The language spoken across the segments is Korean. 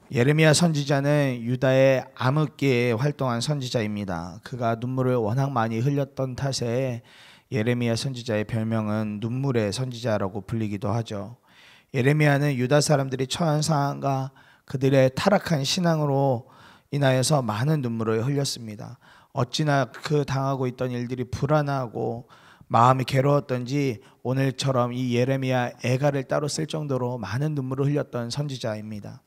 예레미야 선지자는 유다의 암흑기에 활동한 선지자입니다. 그가 눈물을 워낙 많이 흘렸던 탓에 예레미야 선지자의 별명은 눈물의 선지자라고 불리기도 하죠. 예레미야는 유다 사람들이 처한 상황과 그들의 타락한 신앙으로 인하여서 많은 눈물을 흘렸습니다. 어찌나 그 당하고 있던 일들이 불안하고 마음이 괴로웠던지 오늘처럼 이 예레미야 애가를 따로 쓸 정도로 많은 눈물을 흘렸던 선지자입니다.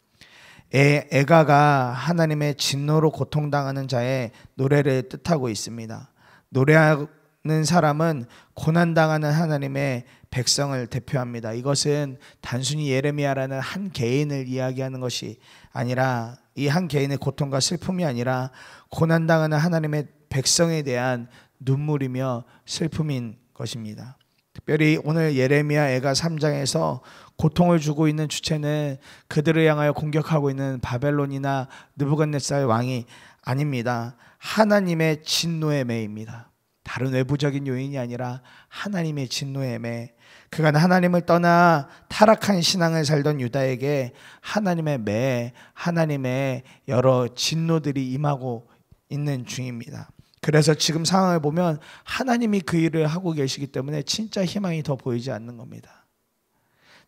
애가가 하나님의 진노로 고통당하는 자의 노래를 뜻하고 있습니다. 노래하는 사람은 고난당하는 하나님의 백성을 대표합니다. 이것은 단순히 예레미야라는 한 개인을 이야기하는 것이 아니라, 이 한 개인의 고통과 슬픔이 아니라 고난당하는 하나님의 백성에 대한 눈물이며 슬픔인 것입니다. 특별히 오늘 예레미야 애가 3장에서 고통을 주고 있는 주체는 그들을 향하여 공격하고 있는 바벨론이나 느부갓네살 왕이 아닙니다. 하나님의 진노의 매입니다. 다른 외부적인 요인이 아니라 하나님의 진노의 매. 그간 하나님을 떠나 타락한 신앙을 살던 유다에게 하나님의 매, 하나님의 여러 진노들이 임하고 있는 중입니다. 그래서 지금 상황을 보면 하나님이 그 일을 하고 계시기 때문에 진짜 희망이 더 보이지 않는 겁니다.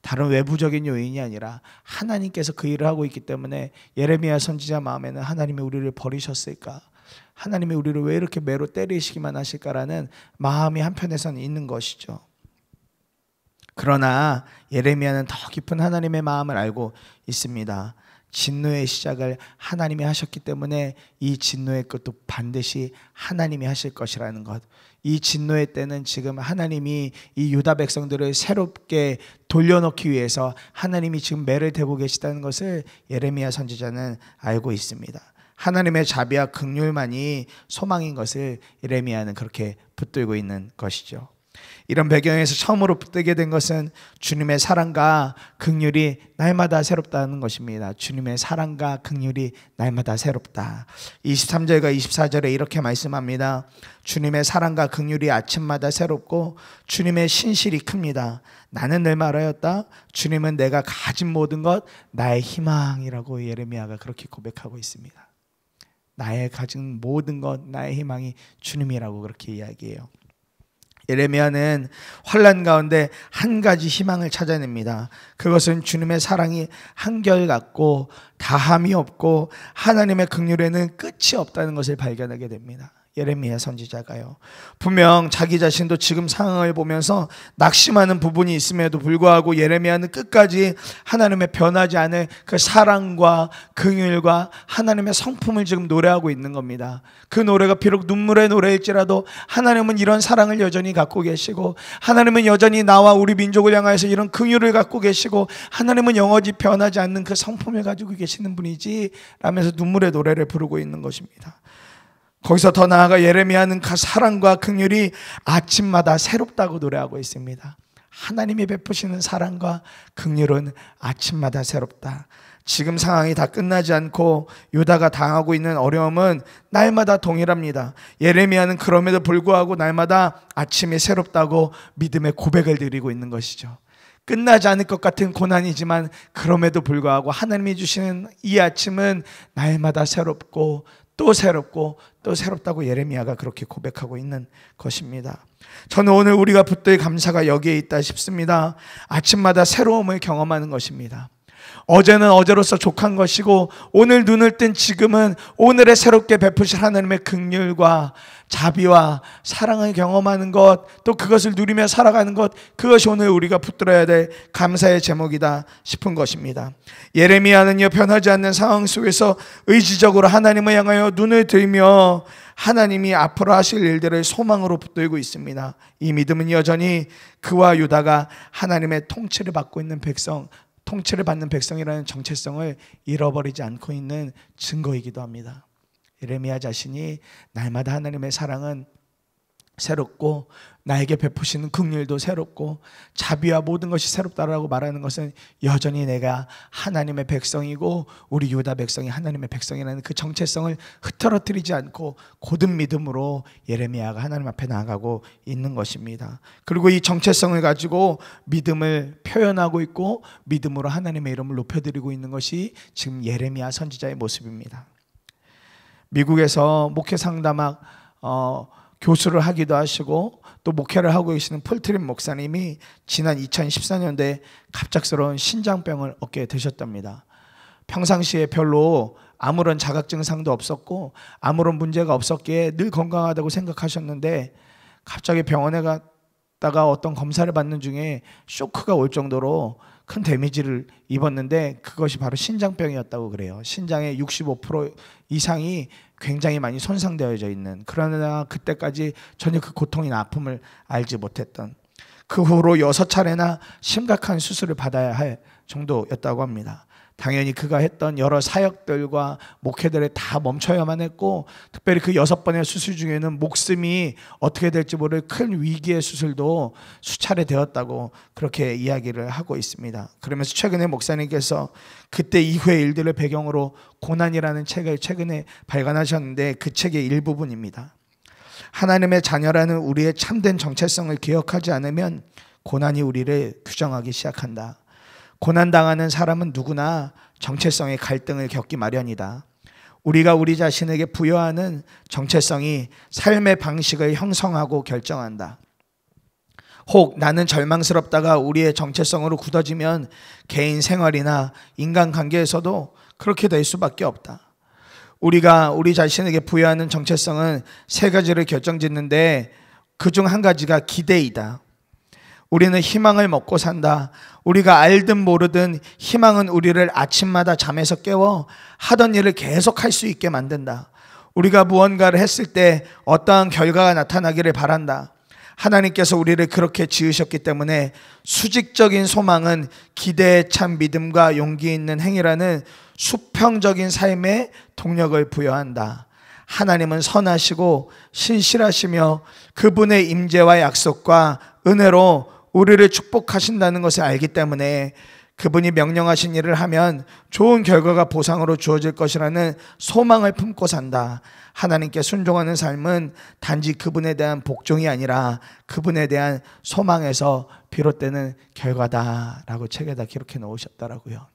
다른 외부적인 요인이 아니라 하나님께서 그 일을 하고 있기 때문에 예레미야 선지자 마음에는 하나님이 우리를 버리셨을까? 하나님이 우리를 왜 이렇게 매로 때리시기만 하실까라는 마음이 한편에서는 있는 것이죠. 그러나 예레미야는 더 깊은 하나님의 마음을 알고 있습니다. 진노의 시작을 하나님이 하셨기 때문에 이 진노의 끝도 반드시 하나님이 하실 것이라는 것. 이 진노의 때는 지금 하나님이 이 유다 백성들을 새롭게 돌려놓기 위해서 하나님이 지금 매를 대고 계시다는 것을 예레미야 선지자는 알고 있습니다. 하나님의 자비와 긍휼만이 소망인 것을 예레미야는 그렇게 붙들고 있는 것이죠. 이런 배경에서 처음으로 붙들게 된 것은 주님의 사랑과 긍휼이 날마다 새롭다는 것입니다. 주님의 사랑과 긍휼이 날마다 새롭다. 23절과 24절에 이렇게 말씀합니다. 주님의 사랑과 긍휼이 아침마다 새롭고 주님의 신실이 큽니다. 나는 늘 말하였다. 주님은 내가 가진 모든 것 나의 희망이라고 예레미야가 그렇게 고백하고 있습니다. 나의 가진 모든 것 나의 희망이 주님이라고 그렇게 이야기해요. 예레미야는 환난 가운데 한 가지 희망을 찾아냅니다. 그것은 주님의 사랑이 한결같고 다함이 없고 하나님의 긍휼에는 끝이 없다는 것을 발견하게 됩니다. 예레미야 선지자가요. 분명 자기 자신도 지금 상황을 보면서 낙심하는 부분이 있음에도 불구하고 예레미야는 끝까지 하나님의 변하지 않을 그 사랑과 긍휼과 하나님의 성품을 지금 노래하고 있는 겁니다. 그 노래가 비록 눈물의 노래일지라도 하나님은 이런 사랑을 여전히 갖고 계시고, 하나님은 여전히 나와 우리 민족을 향하여서 이런 긍휼을 갖고 계시고, 하나님은 영원히 변하지 않는 그 성품을 가지고 계시는 분이지 라면서 눈물의 노래를 부르고 있는 것입니다. 거기서 더 나아가 예레미야는 그 사랑과 긍휼이 아침마다 새롭다고 노래하고 있습니다. 하나님이 베푸시는 사랑과 긍휼은 아침마다 새롭다. 지금 상황이 다 끝나지 않고 유다가 당하고 있는 어려움은 날마다 동일합니다. 예레미야는 그럼에도 불구하고 날마다 아침이 새롭다고 믿음의 고백을 드리고 있는 것이죠. 끝나지 않을 것 같은 고난이지만 그럼에도 불구하고 하나님이 주시는 이 아침은 날마다 새롭고 또 새롭고 또 새롭다고 예레미야가 그렇게 고백하고 있는 것입니다. 저는 오늘 우리가 붙들 감사가 여기에 있다 싶습니다. 아침마다 새로움을 경험하는 것입니다. 어제는 어제로서 족한 것이고 오늘 눈을 뜬 지금은 오늘의 새롭게 베푸실 하나님의 긍휼과 자비와 사랑을 경험하는 것, 또 그것을 누리며 살아가는 것, 그것이 오늘 우리가 붙들어야 될 감사의 제목이다 싶은 것입니다. 예레미야는요, 변하지 않는 상황 속에서 의지적으로 하나님을 향하여 눈을 들며 하나님이 앞으로 하실 일들을 소망으로 붙들고 있습니다. 이 믿음은 여전히 그와 유다가 하나님의 통치를 받고 있는 백성, 통치를 받는 백성이라는 정체성을 잃어버리지 않고 있는 증거이기도 합니다. 예레미야 자신이 날마다 하나님의 사랑은 새롭고 나에게 베푸시는 긍휼도 새롭고 자비와 모든 것이 새롭다라고 말하는 것은 여전히 내가 하나님의 백성이고 우리 유다 백성이 하나님의 백성이라는 그 정체성을 흐트러뜨리지 않고 곧은 믿음으로 예레미야가 하나님 앞에 나아가고 있는 것입니다. 그리고 이 정체성을 가지고 믿음을 표현하고 있고 믿음으로 하나님의 이름을 높여드리고 있는 것이 지금 예레미야 선지자의 모습입니다. 미국에서 목회 상담학 교수를 하기도 하시고 또 목회를 하고 계시는 폴트림 목사님이 지난 2014년도에 갑작스러운 신장병을 얻게 되셨답니다. 평상시에 별로 아무런 자각증상도 없었고 아무런 문제가 없었기에 늘 건강하다고 생각하셨는데 갑자기 병원에 갔다가 어떤 검사를 받는 중에 쇼크가 올 정도로 큰 데미지를 입었는데 그것이 바로 신장병이었다고 그래요. 신장의 65% 이상이 굉장히 많이 손상되어져 있는, 그러나 그때까지 전혀 그 고통이나 아픔을 알지 못했던, 그 후로 6차례나 심각한 수술을 받아야 할 정도였다고 합니다. 당연히 그가 했던 여러 사역들과 목회들에 다 멈춰야만 했고, 특별히 그 6번의 수술 중에는 목숨이 어떻게 될지 모를 큰 위기의 수술도 수차례 되었다고 그렇게 이야기를 하고 있습니다. 그러면서 최근에 목사님께서 그때 이후의 일들을 배경으로 고난이라는 책을 최근에 발간하셨는데 그 책의 일부분입니다. 하나님의 자녀라는 우리의 참된 정체성을 기억하지 않으면 고난이 우리를 규정하기 시작한다. 고난당하는 사람은 누구나 정체성의 갈등을 겪기 마련이다. 우리가 우리 자신에게 부여하는 정체성이 삶의 방식을 형성하고 결정한다. 혹 나는 절망스럽다가 우리의 정체성으로 굳어지면 개인 생활이나 인간관계에서도 그렇게 될 수밖에 없다. 우리가 우리 자신에게 부여하는 정체성은 3가지를 결정짓는데 그중 한 가지가 기대이다. 우리는 희망을 먹고 산다. 우리가 알든 모르든 희망은 우리를 아침마다 잠에서 깨워 하던 일을 계속 할 수 있게 만든다. 우리가 무언가를 했을 때 어떠한 결과가 나타나기를 바란다. 하나님께서 우리를 그렇게 지으셨기 때문에 수직적인 소망은 기대에 찬 믿음과 용기 있는 행위라는 수평적인 삶의 동력을 부여한다. 하나님은 선하시고 신실하시며 그분의 임재와 약속과 은혜로 우리를 축복하신다는 것을 알기 때문에 그분이 명령하신 일을 하면 좋은 결과가 보상으로 주어질 것이라는 소망을 품고 산다. 하나님께 순종하는 삶은 단지 그분에 대한 복종이 아니라 그분에 대한 소망에서 비롯되는 결과다라고 책에다 기록해 놓으셨더라고요.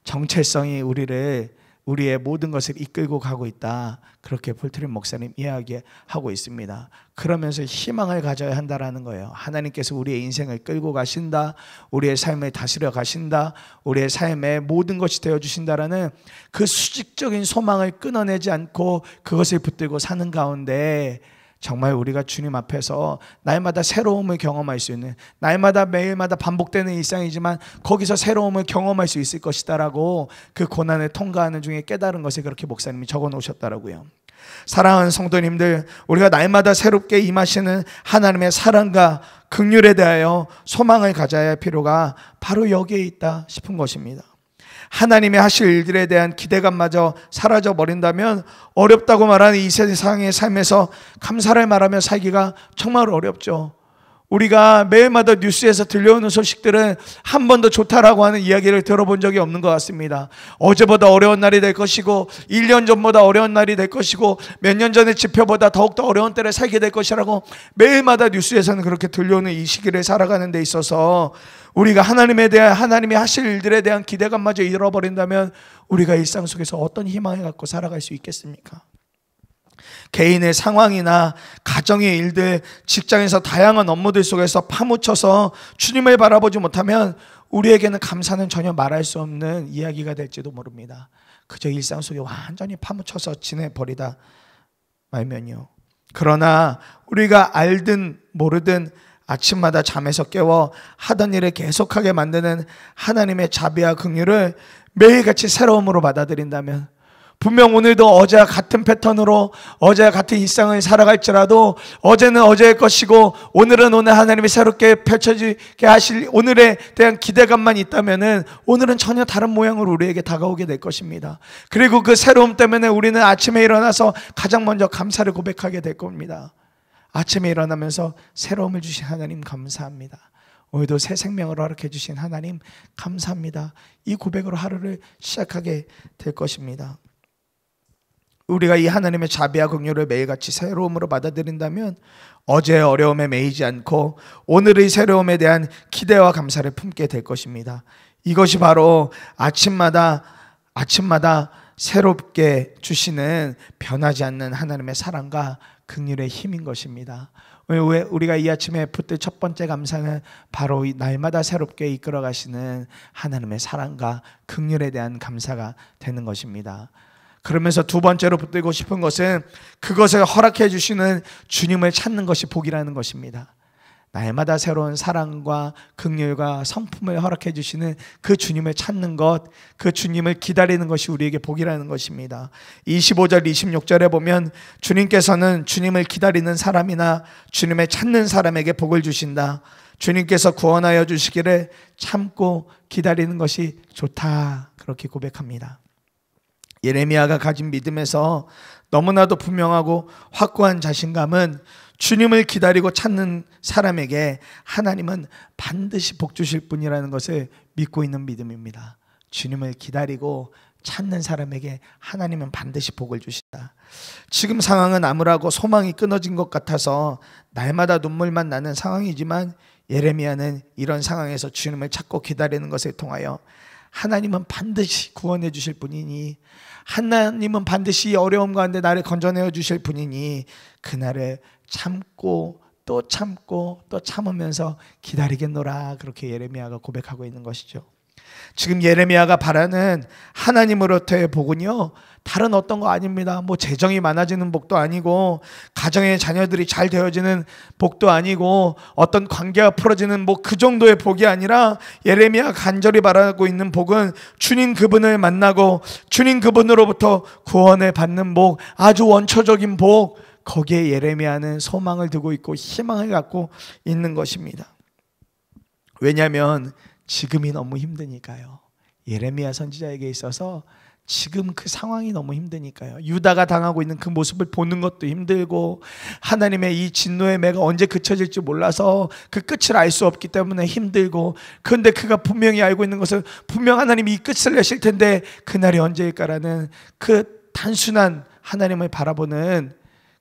정체성이 우리의 모든 것을 이끌고 가고 있다. 그렇게 폴트림 목사님 이야기하고 있습니다. 그러면서 희망을 가져야 한다라는 거예요. 하나님께서 우리의 인생을 끌고 가신다. 우리의 삶을 다스려 가신다. 우리의 삶의 모든 것이 되어주신다라는 그 수직적인 소망을 끊어내지 않고 그것을 붙들고 사는 가운데 정말 우리가 주님 앞에서 날마다 새로움을 경험할 수 있는, 날마다 매일마다 반복되는 일상이지만 거기서 새로움을 경험할 수 있을 것이다라고 그 고난을 통과하는 중에 깨달은 것을 그렇게 목사님이 적어 놓으셨더라고요. 사랑하는 성도님들, 우리가 날마다 새롭게 임하시는 하나님의 사랑과 긍휼에 대하여 소망을 가져야 할 필요가 바로 여기에 있다 싶은 것입니다. 하나님이 하실 일들에 대한 기대감마저 사라져 버린다면 어렵다고 말하는 이 세상의 삶에서 감사를 말하며 살기가 정말 어렵죠. 우리가 매일마다 뉴스에서 들려오는 소식들은 한 번도 좋다라고 하는 이야기를 들어본 적이 없는 것 같습니다. 어제보다 어려운 날이 될 것이고 1년 전보다 어려운 날이 될 것이고 몇 년 전의 지표보다 더욱더 어려운 때를 살게 될 것이라고 매일마다 뉴스에서는 그렇게 들려오는 이 시기를 살아가는 데 있어서 우리가 하나님이 하실 일들에 대한 기대감마저 잃어버린다면 우리가 일상 속에서 어떤 희망을 갖고 살아갈 수 있겠습니까? 개인의 상황이나 가정의 일들, 직장에서 다양한 업무들 속에서 파묻혀서 주님을 바라보지 못하면 우리에게는 감사는 전혀 말할 수 없는 이야기가 될지도 모릅니다. 그저 일상 속에 완전히 파묻혀서 지내버리다 말면요. 그러나 우리가 알든 모르든 아침마다 잠에서 깨워 하던 일을 계속하게 만드는 하나님의 자비와 긍휼을 매일같이 새로움으로 받아들인다면 분명 오늘도 어제와 같은 패턴으로 어제와 같은 일상을 살아갈지라도 어제는 어제의 것이고 오늘은 오늘 하나님이 새롭게 펼쳐지게 하실 오늘에 대한 기대감만 있다면은 오늘은 전혀 다른 모양으로 우리에게 다가오게 될 것입니다. 그리고 그 새로움 때문에 우리는 아침에 일어나서 가장 먼저 감사를 고백하게 될 겁니다. 아침에 일어나면서 새로움을 주신 하나님 감사합니다. 오늘도 새 생명을 허락해 주신 하나님 감사합니다. 이 고백으로 하루를 시작하게 될 것입니다. 우리가 이 하나님의 자비와 긍휼을 매일같이 새로움으로 받아들인다면 어제의 어려움에 매이지 않고 오늘의 새로움에 대한 기대와 감사를 품게 될 것입니다. 이것이 바로 아침마다 새롭게 주시는 변하지 않는 하나님의 사랑과 긍휼의 힘인 것입니다. 왜 우리가 이 아침에 붙들 첫 번째 감사는 바로 이 날마다 새롭게 이끌어 가시는 하나님의 사랑과 긍휼에 대한 감사가 되는 것입니다. 그러면서 두 번째로 붙들고 싶은 것은 그것을 허락해 주시는 주님을 찾는 것이 복이라는 것입니다. 날마다 새로운 사랑과 긍휼과 성품을 허락해 주시는 그 주님을 찾는 것, 그 주님을 기다리는 것이 우리에게 복이라는 것입니다. 25절 26절에 보면 주님께서는 주님을 기다리는 사람이나 주님을 찾는 사람에게 복을 주신다. 주님께서 구원하여 주시기를 참고 기다리는 것이 좋다. 그렇게 고백합니다. 예레미야가 가진 믿음에서 너무나도 분명하고 확고한 자신감은 주님을 기다리고 찾는 사람에게 하나님은 반드시 복 주실 분이라는 것을 믿고 있는 믿음입니다. 주님을 기다리고 찾는 사람에게 하나님은 반드시 복을 주신다. 지금 상황은 암울하고 소망이 끊어진 것 같아서 날마다 눈물만 나는 상황이지만 예레미야는 이런 상황에서 주님을 찾고 기다리는 것을 통하여 하나님은 반드시 구원해 주실 분이니, 하나님은 반드시 어려움 가운데 나를 건져내어 주실 분이니 그날을 참고 또 참고 또 참으면서 기다리겠노라. 그렇게 예레미야가 고백하고 있는 것이죠. 지금 예레미야가 바라는 하나님으로부터의 복은요, 다른 어떤 거 아닙니다. 뭐 재정이 많아지는 복도 아니고 가정의 자녀들이 잘 되어지는 복도 아니고 어떤 관계가 풀어지는 뭐 그 정도의 복이 아니라 예레미야가 간절히 바라고 있는 복은 주님 그분을 만나고 주님 그분으로부터 구원을 받는 복, 아주 원초적인 복, 거기에 예레미야는 소망을 두고 있고 희망을 갖고 있는 것입니다. 왜냐하면 지금이 너무 힘드니까요. 예레미야 선지자에게 있어서 지금 그 상황이 너무 힘드니까요. 유다가 당하고 있는 그 모습을 보는 것도 힘들고 하나님의 이 진노의 매가 언제 그쳐질지 몰라서 그 끝을 알 수 없기 때문에 힘들고, 그런데 그가 분명히 알고 있는 것은 분명 하나님이 이 끝을 내실 텐데 그날이 언제일까라는 그 단순한 하나님을 바라보는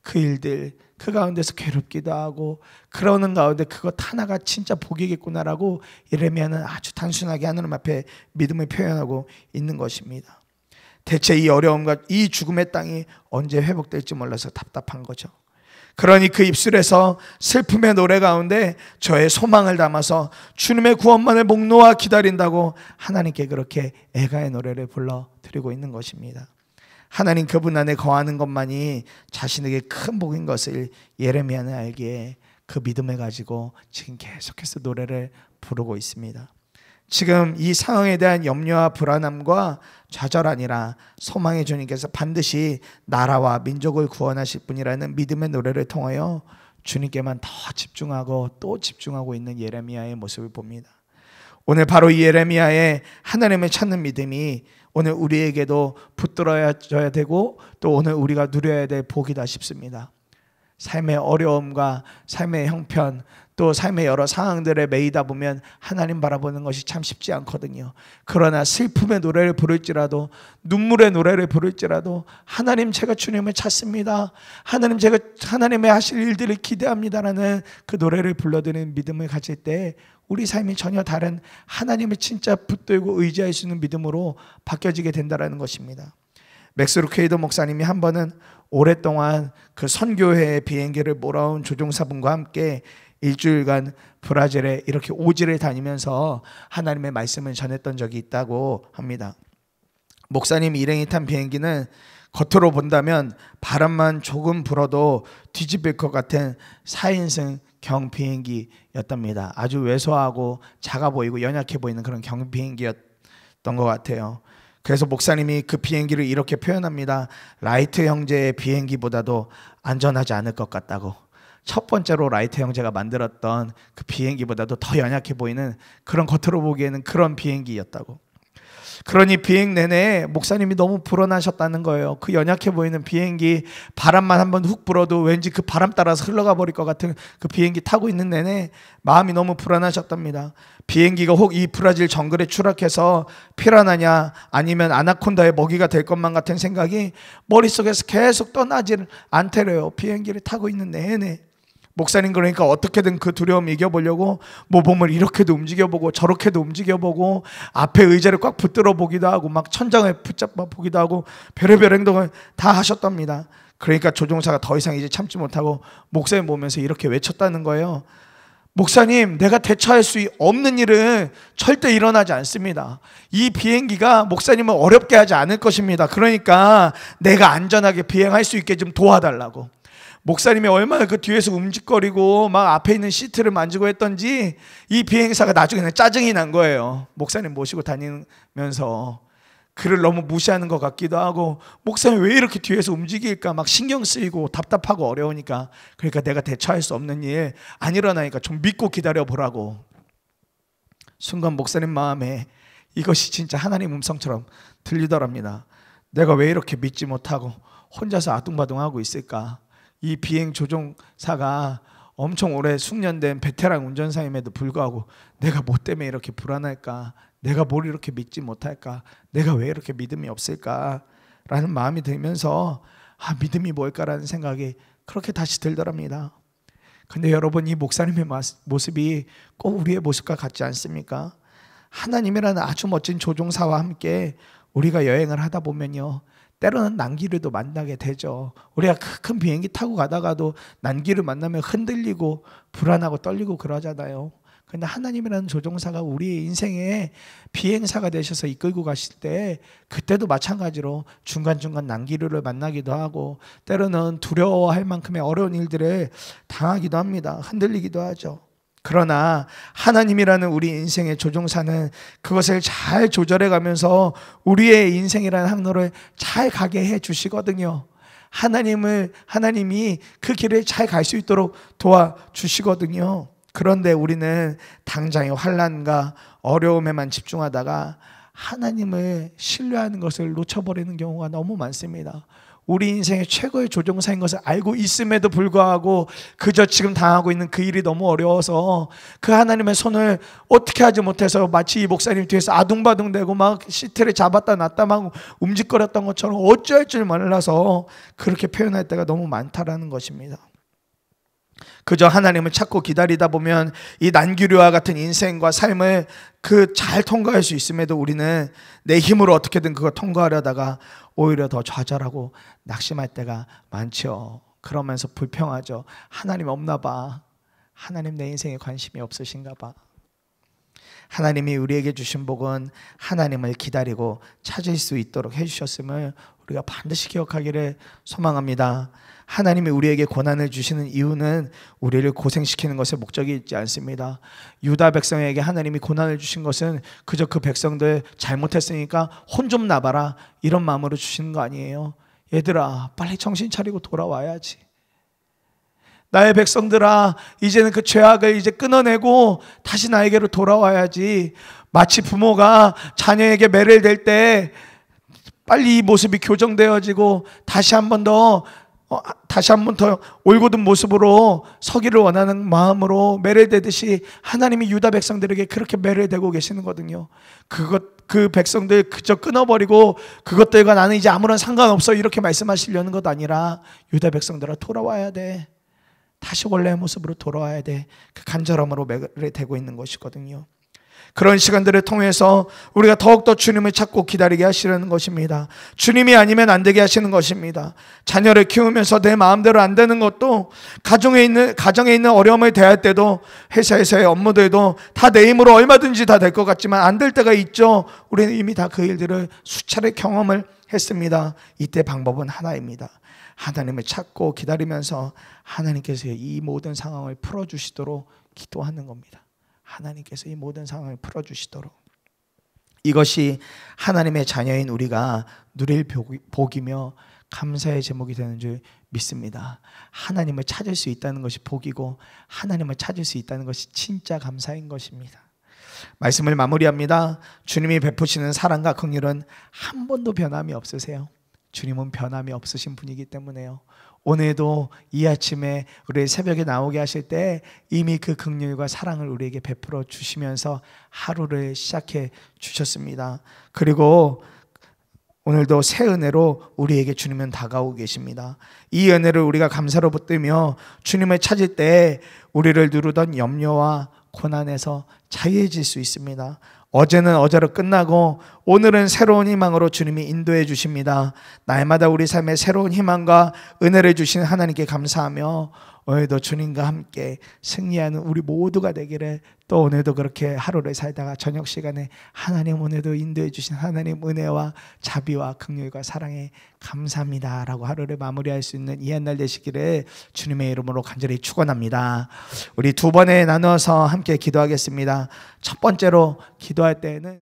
그 일들, 그 가운데서 괴롭기도 하고 그러는 가운데 그것 하나가 진짜 복이겠구나라고 예레미야는 아주 단순하게 하나님 앞에 믿음을 표현하고 있는 것입니다. 대체 이 어려움과 이 죽음의 땅이 언제 회복될지 몰라서 답답한 거죠. 그러니 그 입술에서 슬픔의 노래 가운데 저의 소망을 담아서 주님의 구원만을 목 놓아 기다린다고 하나님께 그렇게 애가의 노래를 불러드리고 있는 것입니다. 하나님 그분 안에 거하는 것만이 자신에게 큰 복인 것을 예레미야는 알기에 그 믿음을 가지고 지금 계속해서 노래를 부르고 있습니다. 지금 이 상황에 대한 염려와 불안함과 좌절 아니라 소망의 주님께서 반드시 나라와 민족을 구원하실 분이라는 믿음의 노래를 통하여 주님께만 더 집중하고 또 집중하고 있는 예레미야의 모습을 봅니다. 오늘 바로 이 예레미야의 하나님을 찾는 믿음이 오늘 우리에게도 붙들어야 되고 또 오늘 우리가 누려야 될 복이다 싶습니다. 삶의 어려움과 삶의 형편 또 삶의 여러 상황들에 매이다 보면 하나님 바라보는 것이 참 쉽지 않거든요. 그러나 슬픔의 노래를 부를지라도 눈물의 노래를 부를지라도 하나님 제가 주님을 찾습니다. 하나님 제가 하나님의 하실 일들을 기대합니다라는 그 노래를 불러드리는 믿음을 가질 때 우리 삶이 전혀 다른 하나님을 진짜 붙들고 의지할 수 있는 믿음으로 바뀌어지게 된다는 것입니다. 맥스 루케이더 목사님이 한 번은 오랫동안 그 선교회의 비행기를 몰아온 조종사분과 함께 일주일간 브라질에 이렇게 오지를 다니면서 하나님의 말씀을 전했던 적이 있다고 합니다. 목사님 일행이 탄 비행기는 겉으로 본다면 바람만 조금 불어도 뒤집힐 것 같은 4인승 경비행기였답니다. 아주 왜소하고 작아 보이고 연약해 보이는 그런 경비행기였던 것 같아요. 그래서 목사님이 그 비행기를 이렇게 표현합니다. 라이트 형제의 비행기보다도 안전하지 않을 것 같다고. 첫 번째로 라이트 형제가 만들었던 그 비행기보다도 더 연약해 보이는 그런 겉으로 보기에는 그런 비행기였다고. 그러니 비행 내내 목사님이 너무 불안하셨다는 거예요. 그 연약해 보이는 비행기, 바람만 한번 훅 불어도 왠지 그 바람 따라서 흘러가 버릴 것 같은 그 비행기 타고 있는 내내 마음이 너무 불안하셨답니다. 비행기가 혹 이 브라질 정글에 추락해서 피라냐냐 아니면 아나콘다의 먹이가 될 것만 같은 생각이 머릿속에서 계속 떠나질 않더래요. 비행기를 타고 있는 내내. 목사님 그러니까 어떻게든 그 두려움 이겨보려고 모범을 이렇게도 움직여보고 저렇게도 움직여보고 앞에 의자를 꽉 붙들어 보기도 하고 막 천장을 붙잡아 보기도 하고 별의별 행동을 다 하셨답니다. 그러니까 조종사가 더 이상 이제 참지 못하고 목사님 보면서 이렇게 외쳤다는 거예요. 목사님, 내가 대처할 수 없는 일은 절대 일어나지 않습니다. 이 비행기가 목사님을 어렵게 하지 않을 것입니다. 그러니까 내가 안전하게 비행할 수 있게 좀 도와달라고. 목사님이 얼마나 그 뒤에서 움직거리고 막 앞에 있는 시트를 만지고 했던지 이 비행사가 나중에는 짜증이 난 거예요. 목사님 모시고 다니면서 그를 너무 무시하는 것 같기도 하고 목사님 왜 이렇게 뒤에서 움직일까 막 신경 쓰이고 답답하고 어려우니까 그러니까 내가 대처할 수 없는 일 안 일어나니까 좀 믿고 기다려보라고. 순간 목사님 마음에 이것이 진짜 하나님 음성처럼 들리더랍니다. 내가 왜 이렇게 믿지 못하고 혼자서 아둥바둥하고 있을까. 이 비행 조종사가 엄청 오래 숙련된 베테랑 운전사임에도 불구하고 내가 뭐 때문에 이렇게 불안할까? 내가 뭘 이렇게 믿지 못할까? 내가 왜 이렇게 믿음이 없을까? 라는 마음이 들면서 믿음이 뭘까라는 생각이 그렇게 다시 들더랍니다. 근데 여러분, 이 목사님의 모습이 꼭 우리의 모습과 같지 않습니까? 하나님이라는 아주 멋진 조종사와 함께 우리가 여행을 하다 보면요, 때로는 난기류도 만나게 되죠. 우리가 큰 비행기 타고 가다가도 난기류 만나면 흔들리고 불안하고 떨리고 그러잖아요. 그런데 하나님이라는 조종사가 우리의 인생에 비행사가 되셔서 이끌고 가실 때 그때도 마찬가지로 중간중간 난기류를 만나기도 하고 때로는 두려워할 만큼의 어려운 일들을 당하기도 합니다. 흔들리기도 하죠. 그러나 하나님이라는 우리 인생의 조종사는 그것을 잘 조절해 가면서 우리의 인생이라는 항로를 잘 가게 해 주시거든요. 하나님이 그 길을 잘 갈 수 있도록 도와주시거든요. 그런데 우리는 당장의 환난과 어려움에만 집중하다가 하나님을 신뢰하는 것을 놓쳐버리는 경우가 너무 많습니다. 우리 인생의 최고의 조종사인 것을 알고 있음에도 불구하고 그저 지금 당하고 있는 그 일이 너무 어려워서 그 하나님의 손을 어떻게 하지 못해서 마치 이 목사님 뒤에서 아둥바둥대고 막 시트를 잡았다 놨다 막 움직거렸던 것처럼 어찌할 줄 몰라서 그렇게 표현할 때가 너무 많다라는 것입니다. 그저 하나님을 찾고 기다리다 보면 이 난기류와 같은 인생과 삶을 잘 통과할 수 있음에도 우리는 내 힘으로 어떻게든 그거 통과하려다가 오히려 더 좌절하고 낙심할 때가 많죠. 그러면서 불평하죠. 하나님 없나 봐. 하나님 내 인생에 관심이 없으신가 봐. 하나님이 우리에게 주신 복은 하나님을 기다리고 찾을 수 있도록 해주셨음을 우리가 반드시 기억하기를 소망합니다. 하나님이 우리에게 고난을 주시는 이유는 우리를 고생시키는 것에 목적이 있지 않습니다. 유다 백성에게 하나님이 고난을 주신 것은 그저 그 백성들 잘못했으니까 혼 좀 나봐라 이런 마음으로 주시는 거 아니에요. 얘들아 빨리 정신 차리고 돌아와야지. 나의 백성들아 이제는 그 죄악을 이제 끊어내고 다시 나에게로 돌아와야지. 마치 부모가 자녀에게 매를 댈 때 빨리 이 모습이 교정되어지고 다시 한 번 더 올곧은 모습으로 서기를 원하는 마음으로 매를 대듯이 하나님이 유다 백성들에게 그렇게 매를 대고 계시는 거거든요. 그 백성들 그저 끊어버리고 그것들과 나는 이제 아무런 상관없어 이렇게 말씀하시려는 것 아니라 유다 백성들아 돌아와야 돼. 다시 원래의 모습으로 돌아와야 돼. 그 간절함으로 매를 대고 있는 것이거든요. 그런 시간들을 통해서 우리가 더욱더 주님을 찾고 기다리게 하시려는 것입니다. 주님이 아니면 안 되게 하시는 것입니다. 자녀를 키우면서 내 마음대로 안 되는 것도 가정에 있는 어려움을 대할 때도 회사에서의 업무들도 다 내 힘으로 얼마든지 다 될 것 같지만 안 될 때가 있죠. 우리는 이미 다 그 일들을 수차례 경험을 했습니다. 이때 방법은 하나입니다. 하나님을 찾고 기다리면서 하나님께서 이 모든 상황을 풀어주시도록 기도하는 겁니다. 하나님께서 이 모든 상황을 풀어주시도록. 이것이 하나님의 자녀인 우리가 누릴 복이며 감사의 제목이 되는 줄 믿습니다. 하나님을 찾을 수 있다는 것이 복이고 하나님을 찾을 수 있다는 것이 진짜 감사인 것입니다. 말씀을 마무리합니다. 주님이 베푸시는 사랑과 긍휼은 한 번도 변함이 없으세요. 주님은 변함이 없으신 분이기 때문에요. 오늘도 이 아침에 우리 새벽에 나오게 하실 때 이미 그 긍휼과 사랑을 우리에게 베풀어 주시면서 하루를 시작해 주셨습니다. 그리고 오늘도 새 은혜로 우리에게 주님은 다가오고 계십니다. 이 은혜를 우리가 감사로 붙들며 주님을 찾을 때 우리를 누르던 염려와 고난에서 자유해질 수 있습니다. 어제는 어제로 끝나고 오늘은 새로운 희망으로 주님이 인도해 주십니다. 날마다 우리 삶에 새로운 희망과 은혜를 주시는 하나님께 감사하며 오늘도 주님과 함께 승리하는 우리 모두가 되기를, 또 오늘도 그렇게 하루를 살다가 저녁 시간에 하나님 오늘도 인도해 주신 하나님 은혜와 자비와 긍휼과 사랑에 감사합니다 라고 하루를 마무리할 수 있는 이 한 날 되시기를 주님의 이름으로 간절히 축원합니다. 우리 두 번에 나누어서 함께 기도하겠습니다. 첫 번째로 기도할 때에는